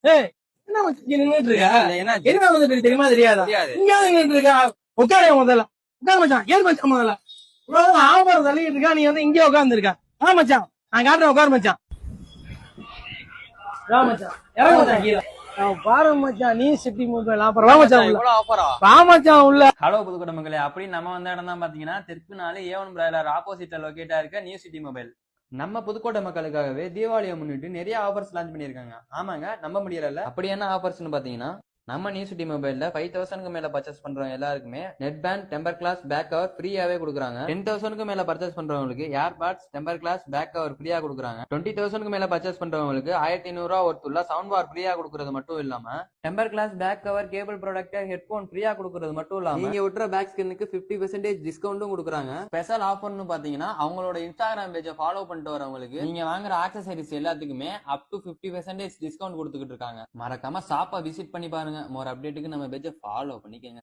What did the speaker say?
ஏய் என்ன மச்சான் இங்க நின்னுட்டு இருக்க? என்னாச்சு? என்ன வந்துட்டு தெரியுமா தெரியாதா? தெரியாது. இங்க நின்னுட்டு இருக்கா? உட்காரு முதல்ல. உட்காரு மச்சான். ஏறு மச்சான் முதல்ல. இவ்வளவு ஆபரம் தள்ளிட்டு இருக்கா, நீ வந்து இங்கே உட்கார்ந்து இருக்க. மச்சான் நான் காட்டுறேன், உட்காரு மச்சான். மச்சான் இறங்க மச்சான் கீழே. பாரு மச்சான், நீ சிட்டி மொபைல் அப்புறம் வா மச்சான் உள்ள. இவ்வளவு ஆஃபரா? வா மச்சான் உள்ள. ஹலோ புதுக்கோட்டை மக்களே, அப்படி நம்ம வந்த இடம் தான் பாத்தீங்கன்னா தெற்கு நாள் ஏவன் பிராய்லர் ஆப்போசிட்ல லொகேட்டா இருக்க நியூ சிட்டி மொபைல். நம்ம புதுக்கோட்டை மக்களுக்காகவே தீபாவளியை முன்னிட்டு நிறைய ஆஃபர்ஸ் லான்ச் பண்ணிருக்காங்க. ஆமாங்க, நம்ப முடியல. அப்படி என்ன ஆஃபர்ஸ்னு பாத்தீங்கன்னா, நம்ம நியூ சிட்டி மொபைல்ல 5000க்கு மேல பர்ச்சேஸ் பண்றவங்க எல்லாருக்குமே neckband, temper glass, back cover ஃப்ரீயாவே கொடுக்குறாங்க. 10,000க்கு மேல பர்ச்சேஸ் பண்றவங்களுக்கு AirPods, temper glass, back cover ஃப்ரீயா கொடுக்குறாங்க. 20,000க்கு மேல பர்ச்சேஸ் பண்றவங்களுக்கு 1500 ரூபா ஒருத்துள்ள சவுண்ட் பார் ஃப்ரீயா கொடுக்கறது மட்டும் இல்லாம temper glass, back cover, cable protector, headphone ஃப்ரீயா கொடுக்கறது மட்டும் இல்லாம நீங்க விட்டுற பேக் ஸ்கின்னுக்கு 50% டிஸ்கவுண்ட்டும் கொடுக்குறாங்க. ஸ்பெஷல் ஆஃபர்னு பாத்தீங்கன்னா, அவங்களோட இன்ஸ்டாகிராம் பேஜை ஃபாலோ பண்ணிட்டு வரவங்களுக்கு நீங்க வாங்குற ஆக்சசரிஸ் எல்லாத்துக்குமே அப் டு 50% டிஸ்கவுண்ட் கொடுத்துக்கிட்டு இருக்காங்க. மறக்காம ஷாப்பை விசிட் பண்ணி பாருங்க. மோர் அப்டேட்டுக்கு நம்ம பேஜை ஃபாலோ பண்ணிக்கங்க.